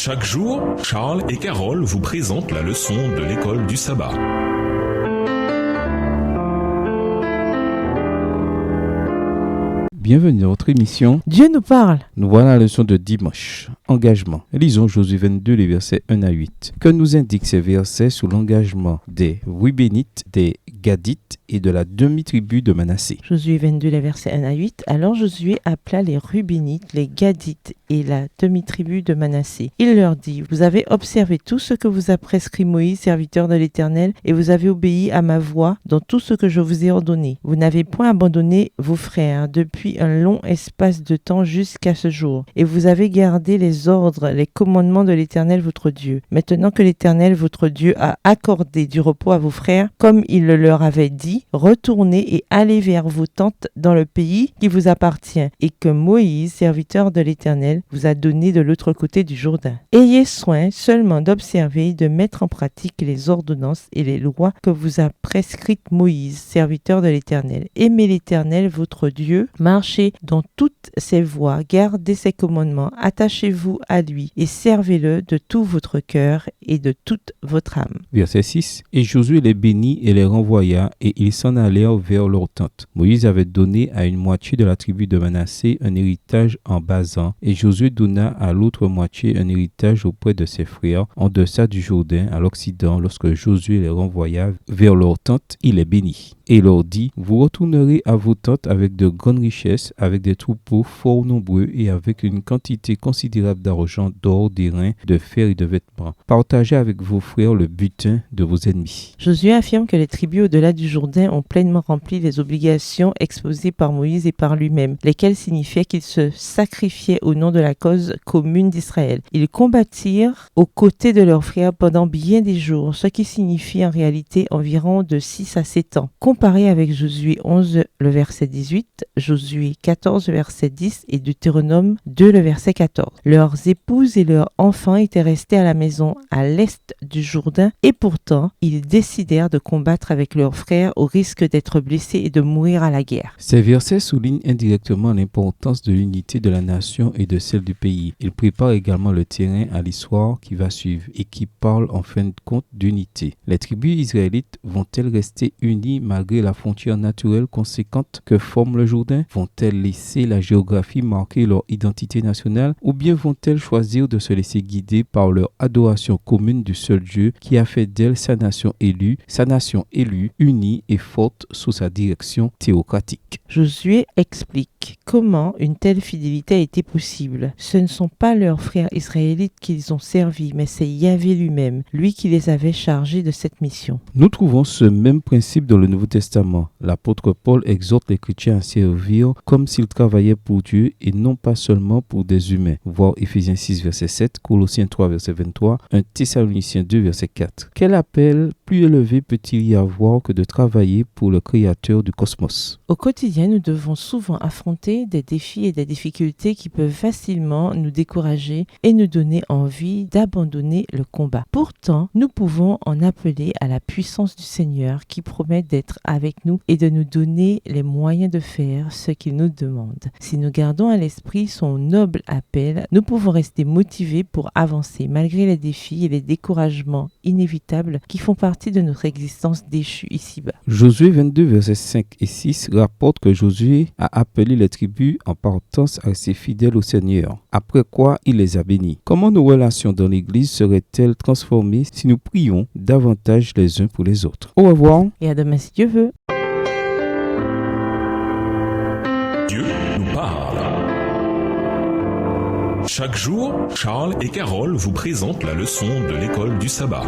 Chaque jour, Charles et Carole vous présentent la leçon de l'école du sabbat. Bienvenue dans votre émission. Dieu nous parle. Nous voilà la leçon de dimanche. Engagement. Lisons Josué 22, les versets 1 à 8. Que nous indiquent ces versets sous l'engagement des Rubénites, des Gadites et de la demi-tribu de Manassé. Josué 22, les versets 1 à 8. Alors Josué appela les Rubénites, les Gadites et la demi-tribu de Manassé. Il leur dit, vous avez observé tout ce que vous a prescrit Moïse, serviteur de l'Éternel, et vous avez obéi à ma voix dans tout ce que je vous ai ordonné. Vous n'avez point abandonné vos frères depuis un long espace de temps jusqu'à ce jour, et vous avez gardé les ordres, les commandements de l'Éternel votre Dieu. Maintenant que l'Éternel votre Dieu a accordé du repos à vos frères, comme il le leur avait dit, retournez et allez vers vos tentes dans le pays qui vous appartient, et que Moïse, serviteur de l'Éternel, vous a donné de l'autre côté du Jourdain. Ayez soin seulement d'observer et de mettre en pratique les ordonnances et les lois que vous a prescrites Moïse, serviteur de l'Éternel. Aimez l'Éternel votre Dieu, marchez dans toutes ses voies, gardez ses commandements, attachez-vous à lui et servez-le de tout votre cœur et de toute votre âme. Verset 6. Et Josué les bénit et les renvoya, et ils s'en allèrent vers leur tente. Moïse avait donné à une moitié de la tribu de Manassé un héritage en Basan, et Josué donna à l'autre moitié un héritage auprès de ses frères en deçà du Jourdain à l'occident. Lorsque Josué les renvoya vers leur tente, il les bénit et leur dit, vous retournerez à vos tentes avec de grandes richesses, avec des troupeaux fort nombreux et avec une quantité considérable d'argent, d'or, d'airain, de fer et de vêtements. Partagez avec vos frères le butin de vos ennemis. Josué affirme que les tribus au-delà du Jourdain ont pleinement rempli les obligations exposées par Moïse et par lui-même, lesquelles signifiaient qu'ils se sacrifiaient au nom de la cause commune d'Israël. Ils combattirent aux côtés de leurs frères pendant bien des jours, ce qui signifie en réalité environ de 6 à 7 ans. Comparé avec Josué 11, le verset 18, Josué 14, le verset 10 et Deutéronome 2, le verset 14. Leurs épouses et leurs enfants étaient restés à la maison à l'est du Jourdain et pourtant, ils décidèrent de combattre avec leurs frères au risque d'être blessés et de mourir à la guerre. Ces versets soulignent indirectement l'importance de l'unité de la nation et de celle du pays. Ils préparent également le terrain à l'histoire qui va suivre et qui parle en fin de compte d'unité. Les tribus israélites vont-elles rester unies malgré la frontière naturelle conséquente que forme le Jourdain? Vont-elles laisser la géographie marquer leur identité nationale ou bien vont-elles choisir de se laisser guider par leur adoration commune du seul Dieu qui a fait d'elles sa nation élue, unie et forte sous sa direction théocratique? Josué explique comment une telle fidélité a été possible. Ce ne sont pas leurs frères israélites qu'ils ont servis, mais c'est Yahvé lui-même, lui qui les avait chargés de cette mission. Nous trouvons ce même principe dans le Nouveau Testament. L'apôtre Paul exhorte les chrétiens à servir comme s'ils travaillaient pour Dieu et non pas seulement pour des humains. Voir Éphésiens 6, verset 7, Colossiens 3, verset 23, 1 Thessaloniciens 2, verset 4. Quel appel plus élevé peut-il y avoir que de travailler pour le Créateur du cosmos? Au quotidien, nous devons souvent affronter des défis et des difficultés qui peuvent facilement nous décourager et nous donner envie d'abandonner le combat. Pourtant, nous pouvons en appeler à la puissance du Seigneur qui promet d'être avec nous et de nous donner les moyens de faire ce qu'il nous demande. Si nous gardons à l'esprit son noble appel, nous pouvons rester motivés pour avancer malgré les défis et les découragements inévitables qui font partie de notre existence déchue ici-bas. Josué 22, versets 5 et 6 rapporte que Josué a appelé les tribus en partance à rester fidèles au Seigneur, après quoi il les a bénis. Comment nos relations dans l'Église seraient-elles transformées si nous prions davantage les uns pour les autres? Au revoir. Et à demain si Dieu veut. Dieu nous parle. Chaque jour, Charles et Carole vous présentent la leçon de l'école du sabbat.